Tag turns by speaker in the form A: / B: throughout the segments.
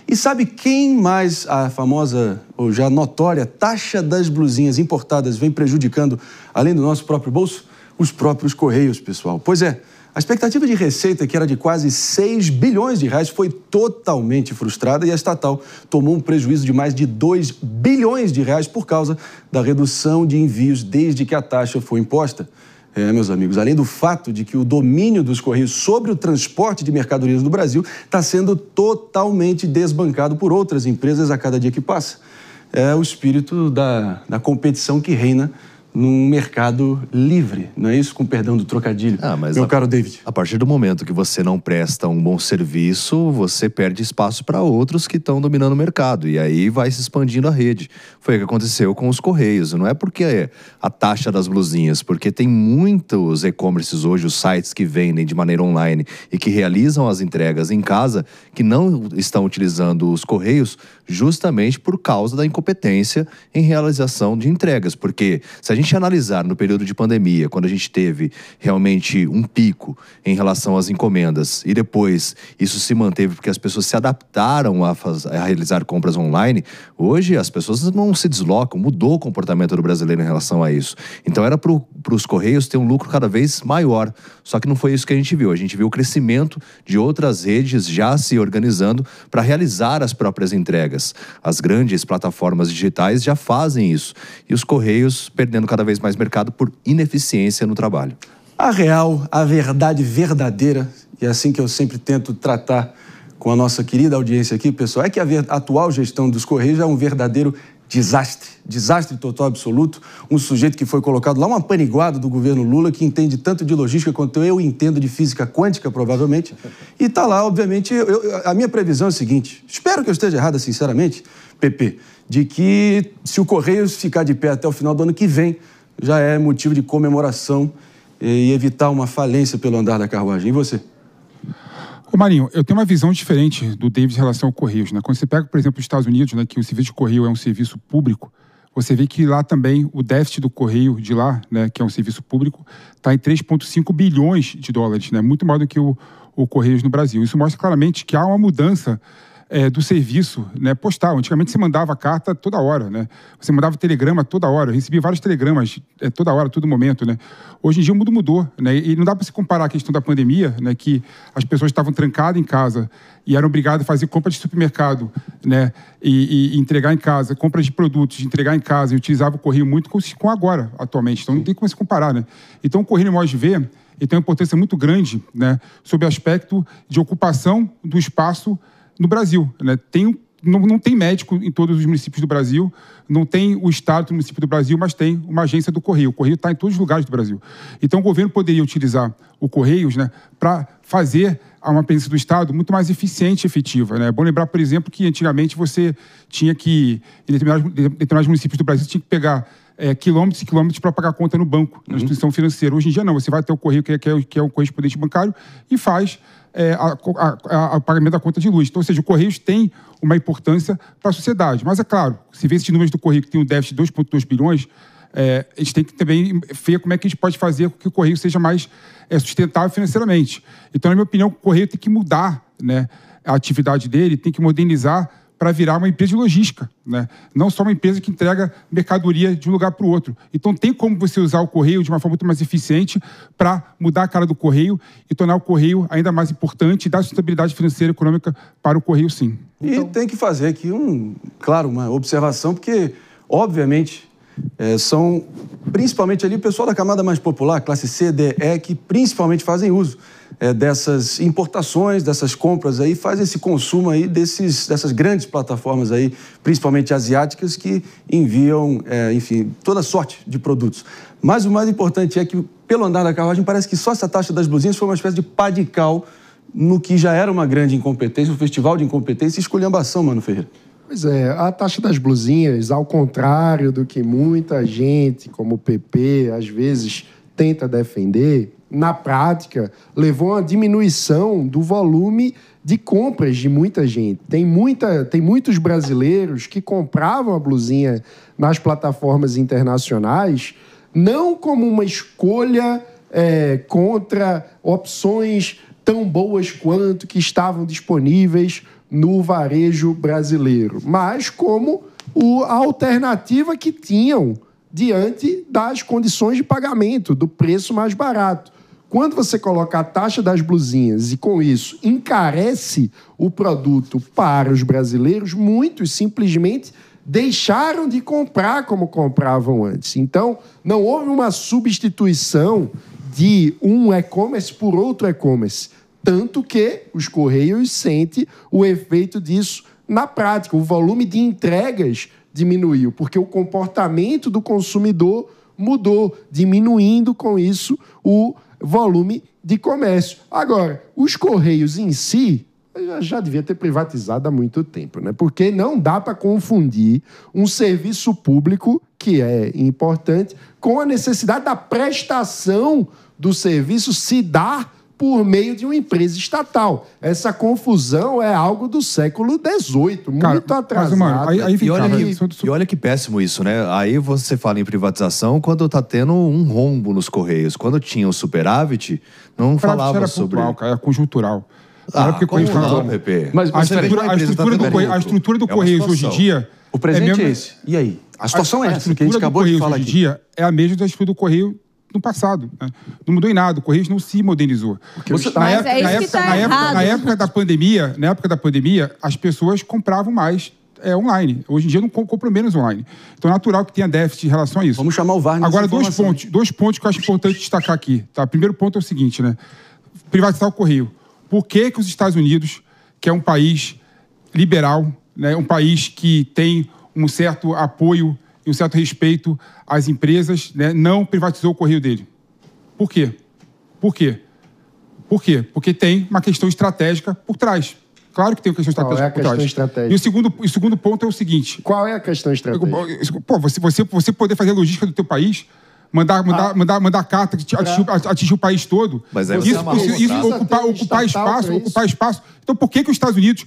A: E sabe quem mais a famosa, ou já notória, taxa das blusinhas importadas vem prejudicando, além do nosso próprio bolso? Os próprios Correios, pessoal. Pois é, a expectativa de receita, que era de quase 6 bilhões de reais, foi totalmente frustrada e a estatal tomou um prejuízo de mais de 2 bilhões de reais por causa da redução de envios desde que a taxa foi imposta. Meus amigos, além do fato de que o domínio dos Correios sobre o transporte de mercadorias no Brasil está sendo totalmente desbancado por outras empresas a cada dia que passa. É o espírito da competição que reina num mercado livre, não é isso? Com perdão do trocadilho, meu caro David.
B: A partir do momento que você não presta um bom serviço, você perde espaço para outros que estão dominando o mercado. E aí vai se expandindo a rede. Foi o que aconteceu com os Correios. Não é porque a taxa das blusinhas, porque tem muitos e-commerces hoje, os sites que vendem de maneira online e que realizam as entregas em casa, que não estão utilizando os Correios justamente por causa da incompetência em realização de entregas. Porque se a gente analisar no período de pandemia, quando a gente teve realmente um pico em relação às encomendas e depois isso se manteve porque as pessoas se adaptaram a realizar compras online, hoje as pessoas não se deslocam, mudou o comportamento do brasileiro em relação a isso. Então era para os Correios ter um lucro cada vez maior, só que não foi isso que a gente viu. A gente viu o crescimento de outras redes já se organizando para realizar as próprias entregas. As grandes plataformas digitais já fazem isso e os Correios perdendo cada vez mais mercado por ineficiência no trabalho.
A: A real, a verdade verdadeira, e é assim que eu sempre tento tratar com a nossa querida audiência aqui, pessoal, é que a atual gestão dos Correios é um verdadeiro desastre total absoluto. Um sujeito que foi colocado lá, um apaniguado do governo Lula, que entende tanto de logística quanto eu entendo de física quântica, provavelmente, e está lá, obviamente. A minha previsão é a seguinte, espero que eu esteja errada, sinceramente, Pepe, de que se o Correios ficar de pé até o final do ano que vem, já é motivo de comemoração e evitar uma falência pelo andar da carruagem. E você?
C: Ô Marinho, eu tenho uma visão diferente do David em relação ao Correios, né? Quando você pega, por exemplo, os Estados Unidos, né, que o serviço de Correio é um serviço público, você vê que lá também o déficit do Correio de lá, né, que é um serviço público, está em 3,5 bilhões de dólares, né? Muito mais do que o Correios no Brasil. Isso mostra claramente que há uma mudança do serviço, né, postal. Antigamente você mandava carta toda hora, né? Você mandava telegrama toda hora. Eu recebi vários telegramas toda hora, todo momento, né? Hoje em dia o mundo mudou, né? E não dá para se comparar a questão da pandemia, né, que as pessoas estavam trancadas em casa e eram obrigadas a fazer compras de supermercado, né, e entregar em casa, compras de produtos, de entregar em casa, e utilizava o Correio muito com agora, atualmente. Então não tem como se comparar, né? Então o Correio, no modo de ver, ele tem uma importância muito grande, né, sob o aspecto de ocupação do espaço no Brasil, né? Não tem médico em todos os municípios do Brasil, não tem o estado do município do Brasil, mas tem uma agência do Correio. O Correio está em todos os lugares do Brasil. Então, o governo poderia utilizar o Correios, né, para fazer uma presença do Estado muito mais eficiente e efetiva, né? É bom lembrar, por exemplo, que antigamente você tinha que, em determinados municípios do Brasil, tinha que pegar quilômetros e quilômetros para pagar a conta no banco, na instituição financeira. Hoje em dia, não. Você vai até o Correio, que é o correspondente bancário, e faz o pagamento da conta de luz. Então, ou seja, o Correios tem uma importância para a sociedade. Mas, é claro, se vê esses números do Correio que tem um déficit de 2,2 bilhões, a gente tem que também ver como é que a gente pode fazer com que o Correio seja mais sustentável financeiramente. Então, na minha opinião, o Correio tem que mudar, né, a atividade dele, tem que modernizar para virar uma empresa de logística, né? Não só uma empresa que entrega mercadoria de um lugar para o outro. Então, tem como você usar o Correio de uma forma muito mais eficiente para mudar a cara do Correio e tornar o Correio ainda mais importante e dar sustentabilidade financeira e econômica para o Correio, sim.
A: E tem que fazer aqui, uma observação, porque, obviamente, são principalmente ali o pessoal da camada mais popular, classe C, D, E, que principalmente fazem uso dessas importações, dessas compras aí, faz esse consumo aí dessas grandes plataformas aí, principalmente asiáticas, que enviam, enfim, toda sorte de produtos. Mas o mais importante é que, pelo andar da carruagem, parece que só essa taxa das blusinhas foi uma espécie de pá de cal no que já era uma grande incompetência, um festival de incompetência e esculhambação, Mano Ferreira.
D: Pois é, a taxa das blusinhas, ao contrário do que muita gente, como o PP, às vezes tenta defender, na prática, levou a uma diminuição do volume de compras de muita gente. Tem muitos brasileiros que compravam a blusinha nas plataformas internacionais, não como uma escolha contra opções tão boas quanto que estavam disponíveis no varejo brasileiro, mas como a alternativa que tinham diante das condições de pagamento, do preço mais barato. Quando você coloca a taxa das blusinhas e, com isso, encarece o produto para os brasileiros, muitos simplesmente deixaram de comprar como compravam antes. Então, não houve uma substituição de um e-commerce por outro e-commerce. Tanto que os Correios sentem o efeito disso na prática. O volume de entregas diminuiu, porque o comportamento do consumidor mudou, diminuindo com isso o volume de comércio. Agora, os Correios em si, já devia ter privatizado há muito tempo, né? Porque não dá para confundir um serviço público, que é importante, com a necessidade da prestação do serviço se dar por meio de uma empresa estatal. Essa confusão é algo do século XVIII, muito atrasado.
B: E olha que péssimo isso, né? Aí você fala em privatização quando tá tendo um rombo nos Correios. Quando tinha o superávit, não falava sobre...
C: É conjuntural.
B: Como não, Pepe?
C: Mas a estrutura do Correios hoje em dia...
A: O presente é esse. E aí? A situação é essa que a gente acabou de falar aqui.
C: Hoje em dia é a mesma da estrutura do Correio no passado. Né? Não mudou em nada. O Correios não se modernizou. Na época da pandemia, as pessoas compravam mais online. Hoje em dia não compram menos online. Então é natural que tenha déficit em relação a isso.
A: Vamos chamar o VAR nessa
C: Agora, dois pontos que eu acho importante destacar aqui. Tá? Primeiro ponto é o seguinte, né? Privatizar o Correio. Por que os Estados Unidos, que é um país liberal, né? Um país que tem um certo apoio e um certo respeito às empresas, né, não privatizou o Correio dele? Por quê? Porque tem uma questão estratégica por trás. Claro que tem uma questão estratégica por trás.
D: Estratégica?
C: E o segundo ponto é o seguinte...
D: Qual é a questão estratégica?
C: Pô, você poder fazer a logística do teu país, mandar carta que atingir o país todo,
B: mas
C: isso ocupar espaço. Então, por que os Estados Unidos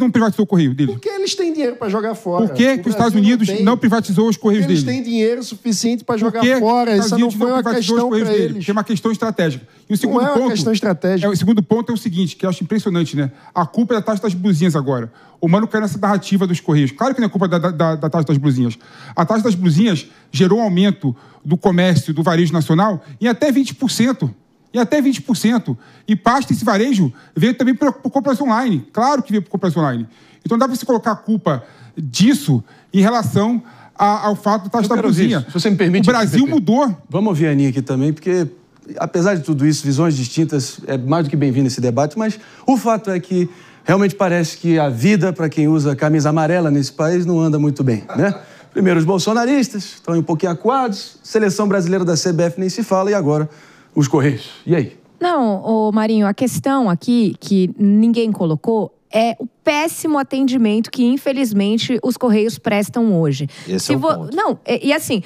C: não privatizou o Correio dele?
D: Porque eles têm dinheiro para jogar fora.
C: Por que os Estados Unidos não privatizou os Correios dele?
D: Eles têm dinheiro suficiente para jogar fora. Isso não foi uma questão para eles.
C: Tem uma questão estratégica. E o segundo
D: não é uma questão estratégica.
C: O segundo ponto é o seguinte, que eu acho impressionante, né? A culpa é da taxa das blusinhas agora. O Mano caiu nessa narrativa dos Correios. Claro que não é culpa da taxa das blusinhas. A taxa das blusinhas gerou um aumento do comércio, do varejo nacional, em até 20%. E parte desse varejo veio também por compras online. Claro que veio por compras online. Então dá para você colocar a culpa disso em relação ao fato da taxa da blusinha.
A: Se você me permite...
C: O Brasil mudou.
A: Vamos ouvir a Aninha aqui também, porque, apesar de tudo isso, visões distintas, é mais do que bem-vindo esse debate, mas o fato é que realmente parece que a vida para quem usa camisa amarela nesse país não anda muito bem, né? Primeiro, os bolsonaristas estão um pouquinho acuados, seleção brasileira da CBF nem se fala, e agora os Correios. E aí?
E: Não, Marinho, a questão aqui que ninguém colocou é o péssimo atendimento que, infelizmente, os Correios prestam hoje.
B: Esse é o ponto.
E: Não, e assim...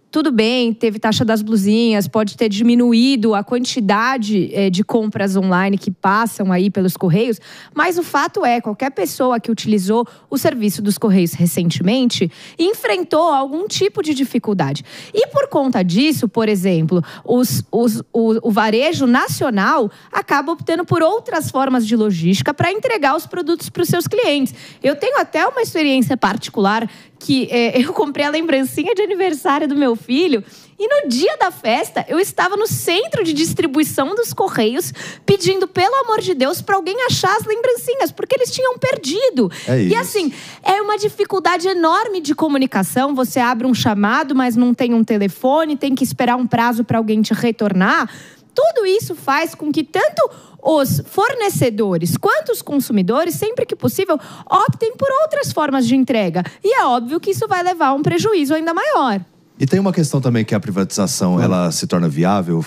E: Tudo bem, teve taxa das blusinhas, pode ter diminuído a quantidade de compras online que passam aí pelos Correios, mas o fato é, qualquer pessoa que utilizou o serviço dos Correios recentemente enfrentou algum tipo de dificuldade. E por conta disso, por exemplo, o varejo nacional acaba optando por outras formas de logística para entregar os produtos para os seus clientes. Eu tenho até uma experiência particular que eu comprei a lembrancinha de aniversário do meu filho e no dia da festa eu estava no centro de distribuição dos Correios pedindo, pelo amor de Deus, para alguém achar as lembrancinhas, porque eles tinham perdido. E assim, é uma dificuldade enorme de comunicação. Você abre um chamado, mas não tem um telefone, tem que esperar um prazo para alguém te retornar. Tudo isso faz com que tanto os fornecedores quanto os consumidores, sempre que possível, optem por outras formas de entrega. E é óbvio que isso vai levar a um prejuízo ainda maior.
B: E tem uma questão também que a privatização ela se torna viável,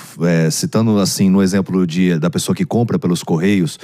B: citando assim no exemplo da pessoa que compra pelos Correios,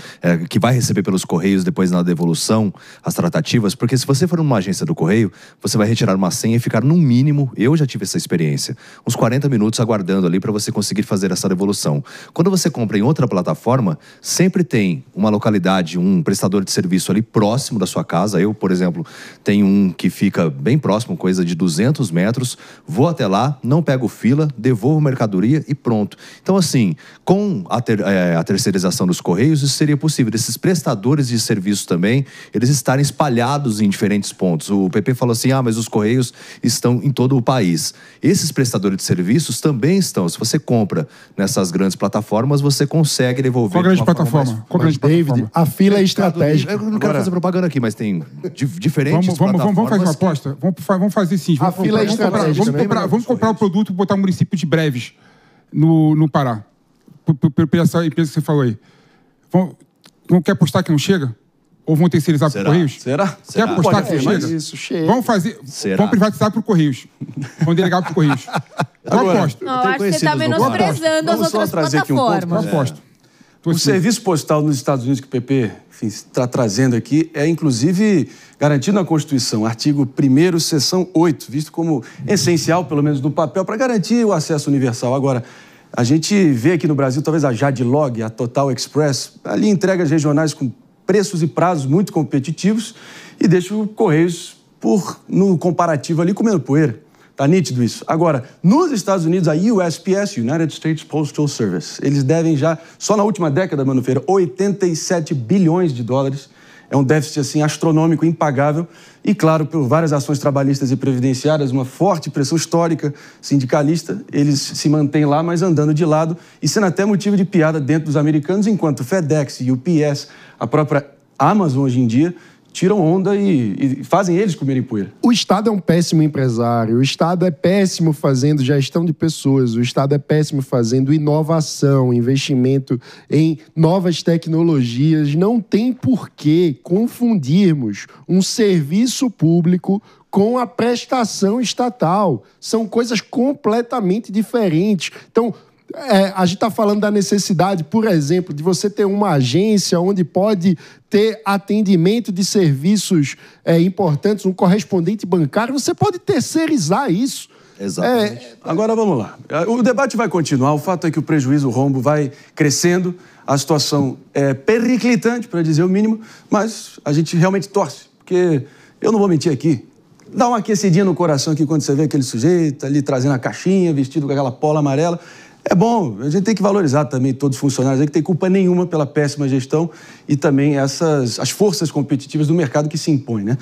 B: que vai receber pelos Correios depois na devolução, as tratativas, porque se você for numa agência do Correio, você vai retirar uma senha e ficar no mínimo, eu já tive essa experiência, uns 40 minutos aguardando ali para você conseguir fazer essa devolução. Quando você compra em outra plataforma, sempre tem uma localidade, um prestador de serviço ali próximo da sua casa. Eu, por exemplo, tenho um que fica bem próximo, coisa de 200 metros, vou até lá, não pego fila, devolvo mercadoria e pronto. Então, assim, com a terceirização dos Correios, isso seria possível. Esses prestadores de serviços também, eles estarem espalhados em diferentes pontos. O PP falou assim, mas os Correios estão em todo o país. Esses prestadores de serviços também estão. Se você compra nessas grandes plataformas, você consegue devolver.
C: Qual grande plataforma? Qual grande
D: David, a fila é estratégica.
B: Eu não quero fazer propaganda aqui, mas tem diferentes plataformas.
C: Vamos fazer uma aposta? Vamos fazer sim.
D: A fila é estratégica.
C: Vamos comprar o produto e botar o município de Breves no Pará. Por essa empresa que você falou aí. Não quer apostar que não chega? Ou vão terceirizar para o Correios?
A: Será?
C: Quer apostar que não chega?
D: Isso, chega.
C: Vamos privatizar para o Correios. Vamos delegar para o Correios. Eu aposto.
E: Não, eu acho que você está menosprezando as outras plataformas.
C: Eu aposto.
A: O serviço postal nos Estados Unidos que o PP está trazendo aqui é, inclusive, garantido na Constituição, artigo 1º, seção 8, visto como essencial, pelo menos no papel, para garantir o acesso universal. Agora, a gente vê aqui no Brasil, talvez a Jadlog, a Total Express, ali entregas regionais com preços e prazos muito competitivos e deixa o Correios, no comparativo ali, comendo poeira. Tá nítido isso. Agora, nos Estados Unidos, a USPS, United States Postal Service, eles devem já, só na última década, Mano Feira, 87 bilhões de dólares. É um déficit, assim, astronômico, impagável. E, claro, por várias ações trabalhistas e previdenciárias, uma forte pressão histórica sindicalista, eles se mantêm lá, mas andando de lado e sendo até motivo de piada dentro dos americanos, enquanto FedEx, UPS, a própria Amazon hoje em dia, tiram onda e fazem eles comerem poeira.
D: O Estado é um péssimo empresário, o Estado é péssimo fazendo gestão de pessoas, o Estado é péssimo fazendo inovação, investimento em novas tecnologias. Não tem por que confundirmos um serviço público com a prestação estatal. São coisas completamente diferentes. Então, a gente está falando da necessidade, por exemplo, de você ter uma agência onde pode ter atendimento de serviços importantes, um correspondente bancário, você pode terceirizar isso.
B: Exatamente.
A: Agora vamos lá. O debate vai continuar, o fato é que o prejuízo, o rombo vai crescendo, a situação é periclitante, para dizer o mínimo, mas a gente realmente torce, porque eu não vou mentir aqui, dá uma aquecidinha no coração aqui quando você vê aquele sujeito ali trazendo a caixinha, vestido com aquela pola amarela. É bom, a gente tem que valorizar também todos os funcionários aí que tem culpa nenhuma pela péssima gestão e também as forças competitivas do mercado que se impõem, né?